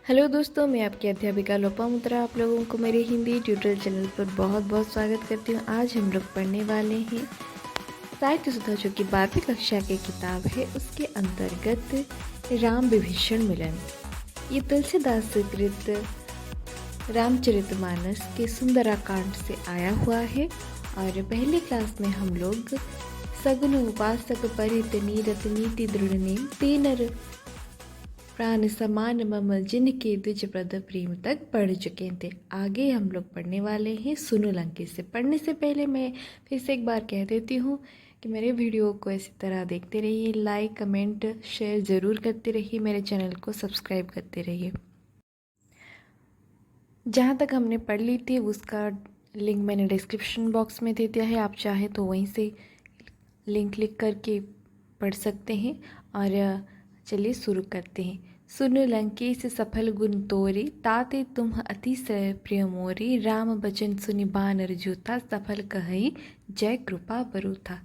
Hello दोस्तों, मैं आपकी अध्यापिका लोपामुद्रा आप लोगों को मेरे हिंदी ट्यूटोरियल चैनल पर बहुत बहुत स्वागत करती हूँ। आज हम लोग पढ़ने वाले हैं साहित्य सुधा, जो कि 12वीं कक्षा की किताब है। उसके अंतर्गत राम विभीषण मिलन। ये तुलसीदास कृत रामचरितमानस के सुंदराकांड से आया हुआ है। और पहली क्लास में हम लोग सगुन उपासक परित नीरत नीति दृढ़ तीनर प्राण समान मम जिनके द्विज प्रद प्रेम तक पढ़ चुके थे। आगे हम लोग पढ़ने वाले हैं सुनो लंकेश से। पढ़ने से पहले मैं फिर से एक बार कह देती हूँ कि मेरे वीडियो को इसी तरह देखते रहिए, लाइक कमेंट शेयर ज़रूर करते रहिए, मेरे चैनल को सब्सक्राइब करते रहिए। जहाँ तक हमने पढ़ ली थी उसका लिंक मैंने डिस्क्रिप्शन बॉक्स में दे दिया है, आप चाहे तो वहीं से लिंक क्लिक करके पढ़ सकते हैं। और चलिए शुरू करते हैं। सुन लंकेश सफल गुण तोरी, ताते तुम अतिशय प्रिय मोरी, राम बचन सुनि बानर जूथा, सफल कहई जय कृपा बरूथा।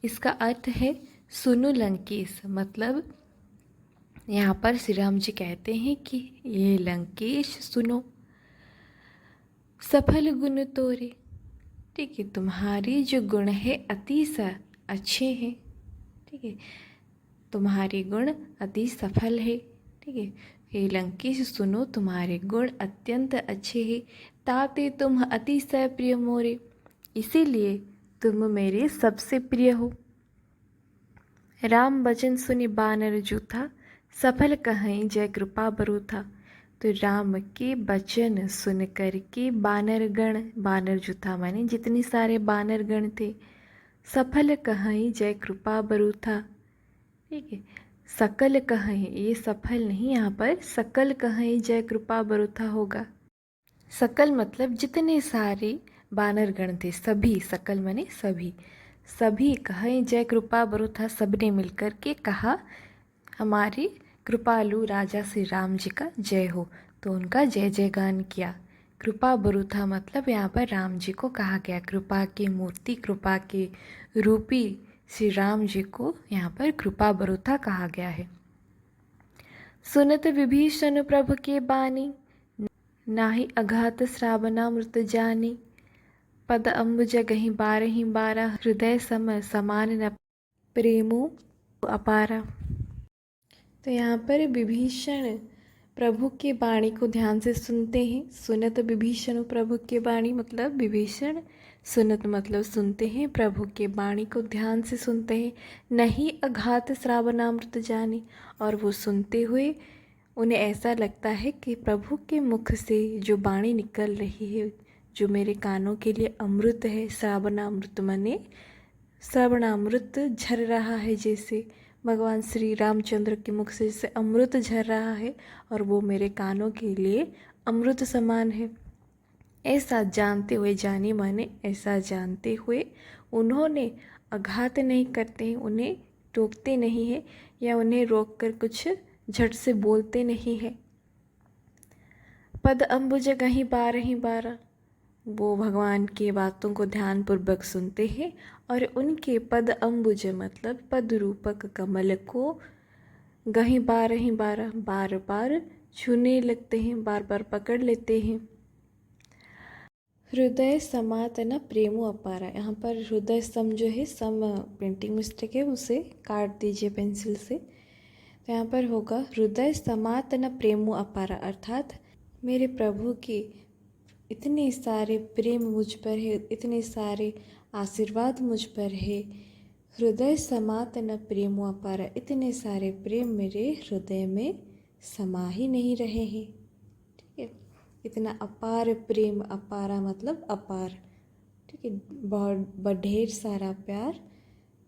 इसका अर्थ है सुनो लंकेश, मतलब यहाँ पर श्री राम जी कहते हैं कि ये लंकेश सुनो, सफल गुण तोरे, ठीक है, तुम्हारे जो गुण है अतिशय अच्छे हैं, ठीक है, तुम्हारे गुण अति सफल है, ठीक है। हे लंकेश सुनो, तुम्हारे गुण अत्यंत अच्छे हैं। ताते तुम अतिशय प्रिय मोरे, इसीलिए तुम मेरे सबसे प्रिय हो। राम बचन सुनि बानर जूथा, सफल कहीं जय कृपा बरूथा। तो राम के वचन सुन करके बानरगण, बानर जूथा माने जितने सारे बानरगण थे, सफल कहीं जय कृपा बरूथा, ठीक है। सकल कहें, ये सफल नहीं, यहाँ पर सकल कहें जय कृपा बरूथा होगा। सकल मतलब जितने सारे बानरगण थे, सभी, सकल माने सभी, सभी कहें जय कृपा बरूथा, सबने मिलकर के कहा हमारे कृपालु राजा श्री राम जी का जय हो, तो उनका जय जयगान किया। कृपा बरूथा मतलब यहाँ पर राम जी को कहा गया, कृपा की मूर्ति, कृपा के रूपी श्री राम जी को यहाँ पर कृपा बरूथा कहा गया है। सुनत विभीषण प्रभु के बानी, नाही अघात श्रावणामृत जानी, पद अम्बुज गहि बारहि बारा, हृदय सम समान न प्रेमो अपारा। तो यहाँ पर विभीषण प्रभु के वाणी को ध्यान से सुनते हैं। सुनत विभीषण प्रभु के वाणी मतलब विभीषण, सुनत मतलब सुनते हैं, प्रभु के वाणी को ध्यान से सुनते हैं। नहीं अघात श्रावणामृत जानी, और वो सुनते हुए उन्हें ऐसा लगता है कि प्रभु के मुख से जो वाणी निकल रही है, जो मेरे कानों के लिए अमृत है, श्रावणामृत माने श्रवणामृत झर रहा है, जैसे भगवान श्री रामचंद्र के मुख से जैसे अमृत झर रहा है, और वो मेरे कानों के लिए अमृत समान है। ऐसा जानते हुए, जाने माने ऐसा जानते हुए, उन्होंने आघात नहीं करते हैं, उन्हें टोकते नहीं हैं, या उन्हें रोक कर कुछ झट से बोलते नहीं हैं। पद अम्बुज गहि बारहि बारा, वो भगवान की बातों को ध्यानपूर्वक सुनते हैं, और उनके पद अम्बुज मतलब पद रूपक कमल को गहि बारहि बारा, बार बार छूने लगते हैं, बार बार पकड़ लेते हैं। हृदय समात न प्रेमो अपारा, यहाँ पर हृदय सम जो है, सम प्रिंटिंग मिस्टेक है, उसे काट दीजिए पेंसिल से। तो यहाँ पर होगा हृदय समात न प्रेमो अपारा, अर्थात मेरे प्रभु के इतने सारे प्रेम मुझ पर है, इतने सारे आशीर्वाद मुझ पर है। हृदय समात न प्रेमो अपारा, इतने सारे प्रेम मेरे हृदय में समा ही नहीं रहे हैं, ठीक है। इतना अपार प्रेम, अपारा मतलब अपार, ठीक है, बहुत ढेर सारा प्यार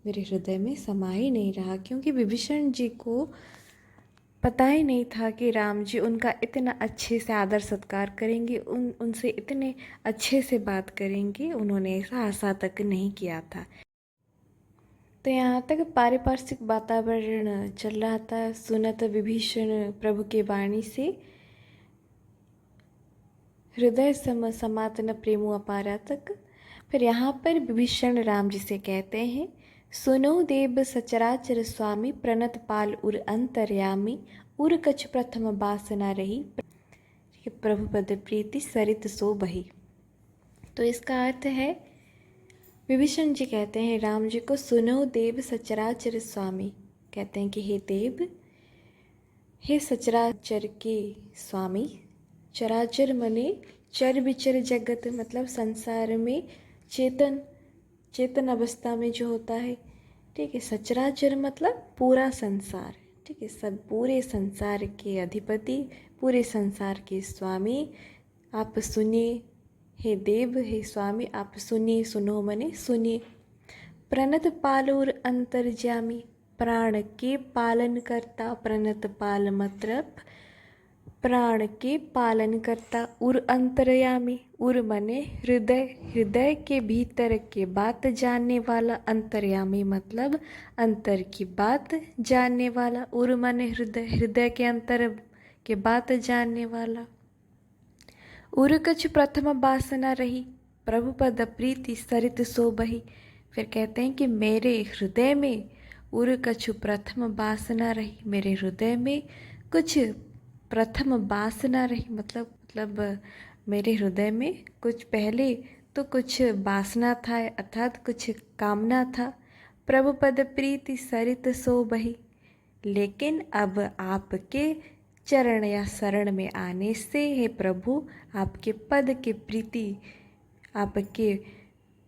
मेरे हृदय में समा ही नहीं रहा, क्योंकि विभीषण जी को पता ही नहीं था कि राम जी उनका इतना अच्छे से आदर सत्कार करेंगे, उनसे इतने अच्छे से बात करेंगे, उन्होंने ऐसा आशा तक नहीं किया था। तो यहाँ तक पारिपार्श्विक वातावरण चल रहा था। सुनत विभीषण प्रभु के वाणी से हृदय समात न प्रेमो अपारा तक। फिर यहाँ पर विभीषण राम जी से कहते हैं, सुनो देव सचराचर स्वामी, प्रणत पाल उर अंतर्यामी, उर कछ प्रथम बासना रही, प्रभु पद प्रीति सरित सो बही। तो इसका अर्थ है, विभीषण जी कहते हैं राम जी को, सुनो देव सचराचर स्वामी। कहते हैं कि हे देव, हे सचराचर के स्वामी। चराचर मने चर विचर जगत, मतलब संसार में चेतन अवस्था में जो होता है। ठीक है, सचराचर मतलब पूरा संसार। ठीक है, सब पूरे संसार के अधिपति, पूरे संसार के स्वामी आप सुनिए। हे देव, हे स्वामी आप सुनिए। सुनो मने सुनिए। प्रणत पालोर अंतर्जामी, प्राण के पालन करता। प्रणत पाल मतलब प्राण के पालन करता। उर अंतर्यामी, उर मने हृदय, हृदय के भीतर के बात जानने वाला। अंतर्यामी मतलब अंतर की बात जानने वाला। उर मने हृदय, हृदय के अंतर के बात जानने वाला। उर कछु प्रथम वासना रही, प्रभु पद प्रीति सरित सो बही। फिर कहते हैं कि मेरे हृदय में उर कछु प्रथम वासना रही, मेरे हृदय में कुछ प्रथम वासना रही, मतलब मेरे हृदय में कुछ पहले तो कुछ वासना था, अर्थात कुछ कामना था। प्रभु पद प्रीति सरित सो बही, लेकिन अब आपके चरण या शरण में आने से, हे प्रभु, आपके पद के प्रीति, आपके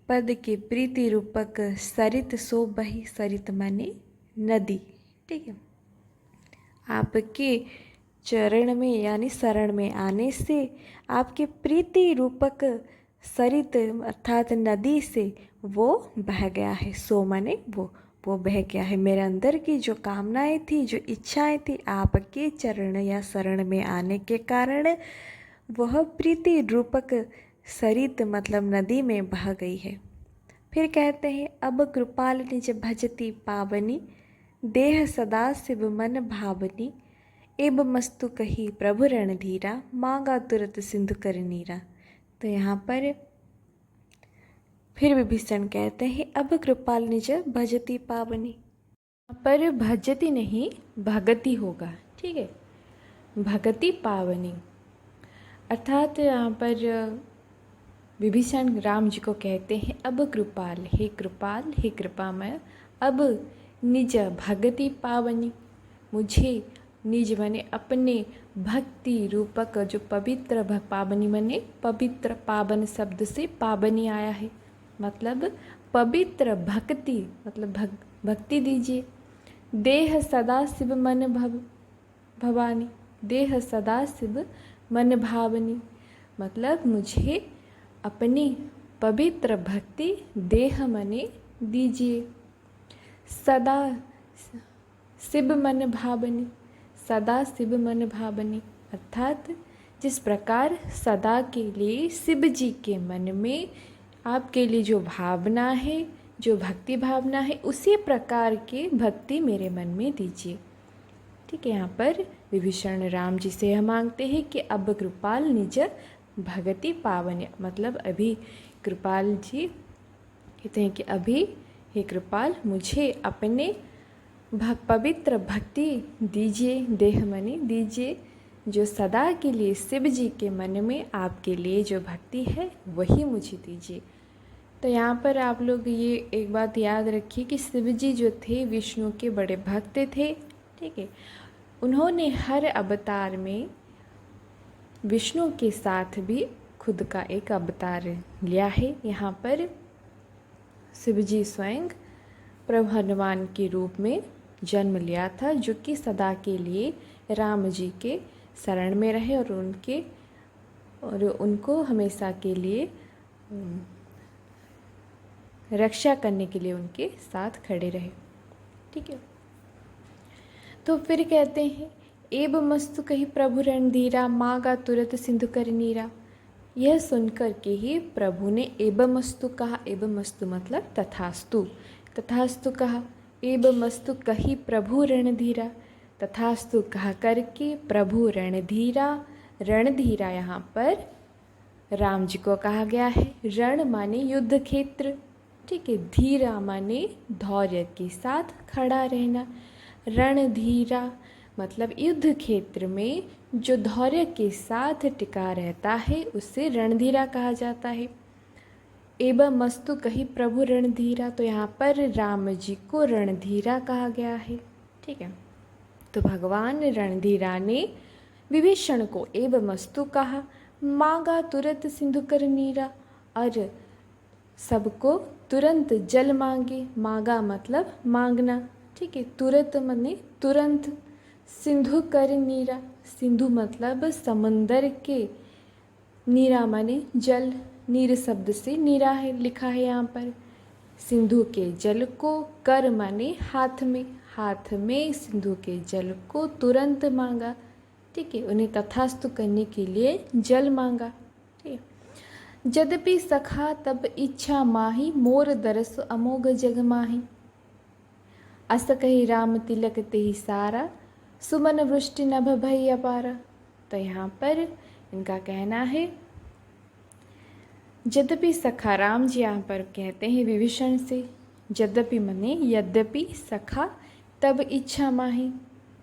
पद के प्रीति रूपक सरित सो बही। सरित माने नदी। ठीक है, आपके चरण में यानी शरण में आने से आपके प्रीति रूपक सरित अर्थात नदी से वो बह गया है। सो माने वो बह गया है। मेरे अंदर की जो कामनाएं थी, जो इच्छाएं थी, आपके चरण या शरण में आने के कारण वह प्रीति रूपक सरित मतलब नदी में बह गई है। फिर कहते हैं, अब कृपाल निज भजती पावनी, देह सदा शिव मन भावनी। एब मस्तु कही प्रभु रणधीरा, मांगा तुरत सिंधु कर नीरा। तो यहाँ पर फिर विभीषण कहते हैं, अब कृपाल निज भजती पावनी। यहाँ पर भजती नहीं भगति होगा। ठीक है, भगति पावनी अर्थात यहाँ पर विभीषण राम जी को कहते हैं, अब कृपाल, हे कृपाल, हे कृपामय, अब निज भगति पावनी, मुझे निज मने अपने भक्ति रूपक जो पवित्र पावनी मने पवित्र, पावन शब्द से पावनी आया है, मतलब पवित्र भक्ति, मतलब भक्ति दीजिए। देह सदा शिव मन भवानी, देह सदा शिव मन भावनी, मतलब मुझे अपनी पवित्र भक्ति देह मने दीजिए। सदा शिव मन भावनी, सदा शिव मन भावनी अर्थात जिस प्रकार सदा के लिए शिव जी के मन में आपके लिए जो भावना है, जो भक्ति भावना है, उसी प्रकार के भक्ति मेरे मन में दीजिए। ठीक है, यहाँ पर विभीषण राम जी से यह मांगते हैं कि अब कृपाल निज भगति पावन्य, मतलब अभी कृपाल जी कहते हैं कि अभी हे कृपाल मुझे अपने पवित्र भक्ति दीजिए, देह मनी दीजिए, जो सदा के लिए शिव जी के मन में आपके लिए जो भक्ति है वही मुझे दीजिए। तो यहाँ पर आप लोग ये एक बात याद रखिए कि शिव जी जो थे विष्णु के बड़े भक्त थे। ठीक है, उन्होंने हर अवतार में विष्णु के साथ भी खुद का एक अवतार लिया है। यहाँ पर शिव जी स्वयं प्रभु हनुमान के रूप में जन्म लिया था, जो कि सदा के लिए राम जी के शरण में रहे और उनको हमेशा के लिए रक्षा करने के लिए उनके साथ खड़े रहे। ठीक है, तो फिर कहते हैं एब मस्तु कही प्रभु रणधीरा, मांगा तुरंत सिंधु कर नीरा। यह सुनकर के ही प्रभु ने एब मस्तु कहा। एब मस्तु मतलब तथास्तु, तथास्तु कहा। एब मस्तु कही प्रभु रणधीरा, तथास्तु कहा करके प्रभु रणधीरा। रणधीरा यहाँ पर राम जी को कहा गया है। रण माने युद्ध क्षेत्र, ठीक है। धीरा माने धैर्य के साथ खड़ा रहना। रणधीरा मतलब युद्ध क्षेत्र में जो धैर्य के साथ टिका रहता है उसे रणधीरा कहा जाता है। एवं मस्तु कही प्रभु रणधीरा, तो यहाँ पर राम जी को रणधीरा कहा गया है। ठीक है, तो भगवान रणधीरा ने विभीषण को एवं मस्तु कहा, मांगा तुरंत सिंधु कर नीरा, और सबको तुरंत जल मांगे। मांगा मतलब मांगना, ठीक है। तुरंत माने तुरंत। सिंधु कर नीरा, सिंधु मतलब समंदर के, नीरा माने जल, नीर शब्द से नीरा है लिखा है यहाँ पर। सिंधु के जल को, कर माने हाथ में, हाथ में सिंधु के जल को तुरंत मांगा। ठीक है, उन्हें तथास्तु करने के लिए जल मांगा। ठीक है। यद्यपि सखा तब इच्छा माही, मोर दरस अमोघ जग माही। अस कही राम तिलक तेहि सारा, सुमन वृष्टि नभ भई अपारा। तो यहाँ पर इनका कहना है, यद्यपि सखा, राम जी यहाँ पर कहते हैं विभीषण से, यद्यपि मने यद्यपि सखा तब इच्छा माही,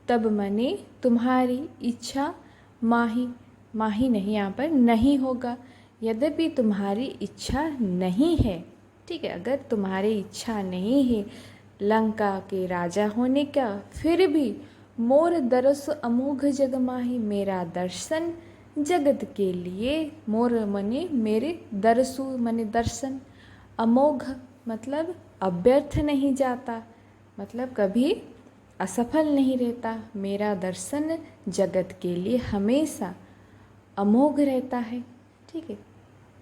तब मने तुम्हारी इच्छा, माही, माही नहीं यहाँ पर नहीं होगा। यद्यपि तुम्हारी इच्छा नहीं है, ठीक है, अगर तुम्हारी इच्छा नहीं है लंका के राजा होने का, फिर भी मोर दरस अमोघ जग माही, मेरा दर्शन जगत के लिए, मोर मने मेरे, दरसु मने दर्शन, अमोघ मतलब अव्यर्थ नहीं जाता, मतलब कभी असफल नहीं रहता। मेरा दर्शन जगत के लिए हमेशा अमोघ रहता है। ठीक है,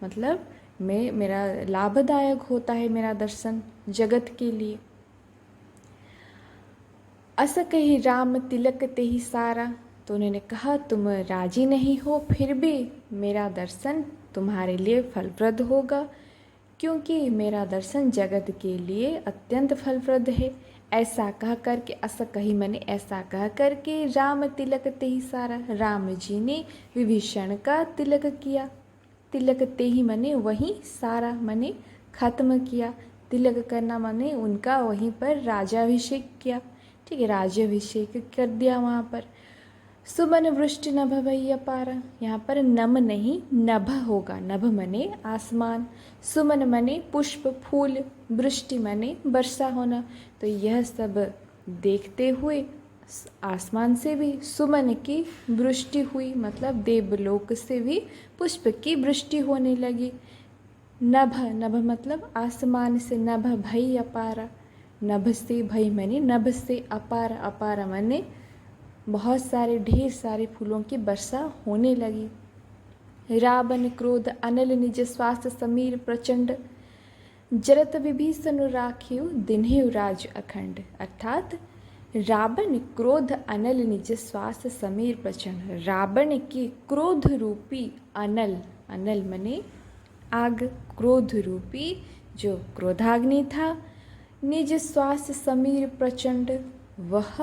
मतलब मेरा लाभदायक होता है मेरा दर्शन जगत के लिए। अस कही राम तिलक तेहि सारा, तो उन्होंने कहा तुम राजी नहीं हो, फिर भी मेरा दर्शन तुम्हारे लिए फलप्रद होगा, क्योंकि मेरा दर्शन जगत के लिए अत्यंत फलप्रद है। ऐसा कह करके, अस कही मने ऐसा कह करके, राम तिलक तेहि सारा, राम जी ने विभीषण का तिलक किया। तिलक तेहि मने वहीं, सारा मने खत्म किया। तिलक करना मने उनका वहीं पर राजाभिषेक किया। ठीक है, राज्याभिषेक कर दिया वहाँ पर। सुमन वृष्टि नभ भई अपारा, यहाँ पर नम नहीं नभ होगा, नभ मने आसमान, सुमन मने पुष्प फूल, वृष्टि मने वर्षा होना। तो यह सब देखते हुए आसमान से भी सुमन की वृष्टि हुई, मतलब देवलोक से भी पुष्प की वृष्टि होने लगी। नभ, नभ मतलब आसमान से, नभ भई अपारा, नभ से, भई मने नभ से, अपार, अपार मने बहुत सारे, ढेर सारे फूलों की वर्षा होने लगी। रावण क्रोध अनल निज स्वास्थ्य समीर प्रचंड, जरत विभीषण राखियो दिन्हेउ राज अखंड। अर्थात रावण क्रोध अनल निज स्वास्थ्य समीर प्रचंड, रावण के क्रोध रूपी अनल, अनल मने आग, क्रोध रूपी जो क्रोधाग्नि था, निज स्वास्थ्य समीर प्रचंड, वह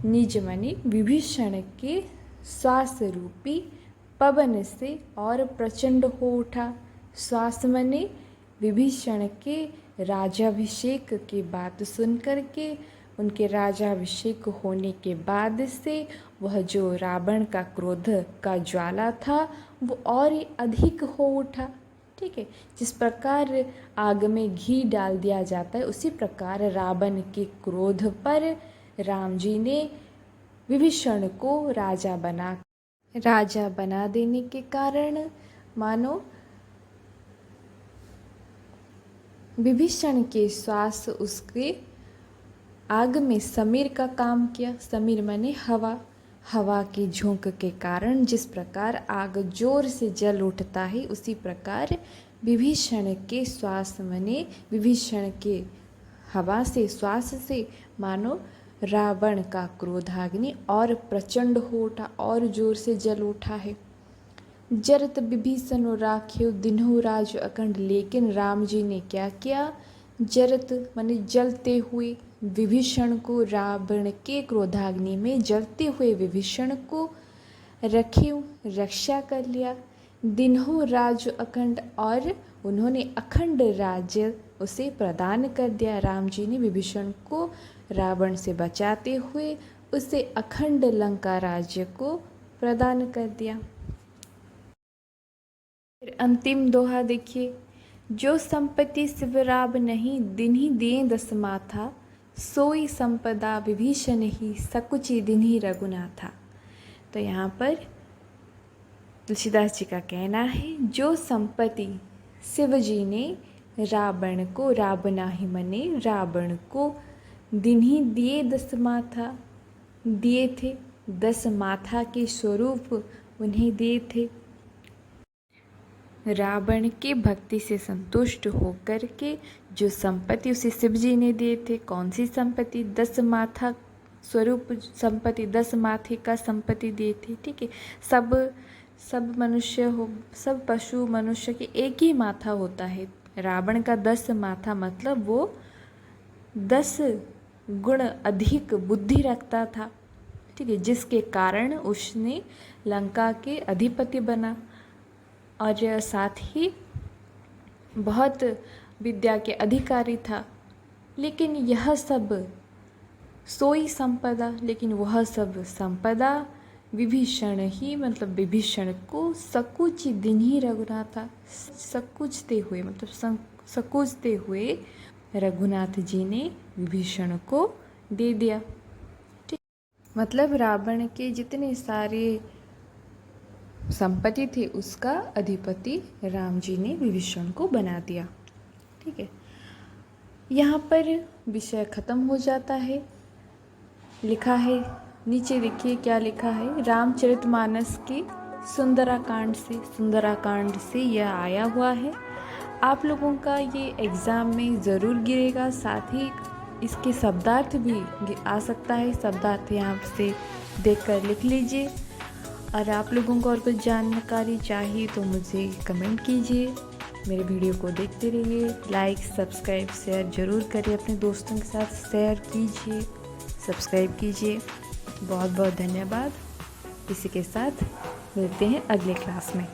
निज मने विभीषण के श्वास रूपी पवन से और प्रचंड हो उठा। श्वास मने विभीषण के राजाभिषेक की बात सुन करके, उनके राजाभिषेक होने के बाद से वह जो रावण का क्रोध का ज्वाला था वो और अधिक हो उठा। ठीक है, जिस प्रकार आग में घी डाल दिया जाता है, उसी प्रकार रावण के क्रोध पर राम जी ने विभीषण को राजा बना देने के कारण मानो विभीषण के श्वास उसके आग में समीर का काम किया। समीर माने हवा, हवा की झोंक के कारण जिस प्रकार आग जोर से जल उठता है, उसी प्रकार विभीषण के श्वास माने विभीषण के हवा से, श्वास से मानो रावण का क्रोधाग्नि और प्रचंड हो उठा, और जोर से जल उठा है। जरत विभीषण राख्यो दिन्हु राज अखंड, लेकिन राम जी ने क्या किया, जरत माने जलते हुए विभीषण को, रावण के क्रोधाग्नि में जलते हुए विभीषण को रख्यो, रक्षा कर लिया। दिन्हु राज अखंड, और उन्होंने अखंड राज्य उसे प्रदान कर दिया। राम जी ने विभीषण को रावण से बचाते हुए उसे अखंड लंका राज्य को प्रदान कर दिया। फिर अंतिम दोहा देखिए, जो संपत्ति शिवराब नहीं दिन्ही दिए दस माथा, सोई संपदा विभीषण ही सकुचि दिन्ही रघुनाथा। तो यहाँ पर तुलसीदास जी का कहना है, जो संपत्ति शिव जी ने रावण को, रावणा ही मने रावण को दिन्ही दिए दस माथा दिए थे, 10 माथा के स्वरूप उन्हें दिए थे। रावण के भक्ति से संतुष्ट होकर के जो संपत्ति उसे शिव जी ने दिए थे, कौन सी संपत्ति? 10 माथा स्वरूप संपत्ति, 10 माथे का संपत्ति दिए थे। ठीक है, सब मनुष्य हो, सब पशु मनुष्य के एक ही माथा होता है। रावण का 10 माथा मतलब वो 10 गुण अधिक बुद्धि रखता था। ठीक है, जिसके कारण उसने लंका के अधिपति बना और साथ ही बहुत विद्या के अधिकारी था। लेकिन यह सब सोई संपदा, लेकिन वह सब संपदा विभीषण ही, मतलब विभीषण को सकुच दिन्ही रघुनाथा, सकुचते हुए मतलब सकुचते हुए रघुनाथ जी ने विभीषण को दे दिया। ठीक, मतलब रावण के जितने सारे संपत्ति थे उसका अधिपति राम जी ने विभीषण को बना दिया। ठीक है, यहाँ पर विषय खत्म हो जाता है। लिखा है, नीचे देखिए क्या लिखा है, रामचरितमानस के सुंदराकांड से यह आया हुआ है। आप लोगों का ये एग्ज़ाम में ज़रूर गिरेगा, साथ ही इसके शब्दार्थ भी आ सकता है। शब्दार्थ यहाँ से देखकर लिख लीजिए। और आप लोगों को और कुछ जानकारी चाहिए तो मुझे कमेंट कीजिए। मेरे वीडियो को देखते रहिए, लाइक सब्सक्राइब शेयर ज़रूर करिए, अपने दोस्तों के साथ शेयर कीजिए, सब्सक्राइब कीजिए। बहुत बहुत धन्यवाद। इसी के साथ मिलते हैं अगले क्लास में।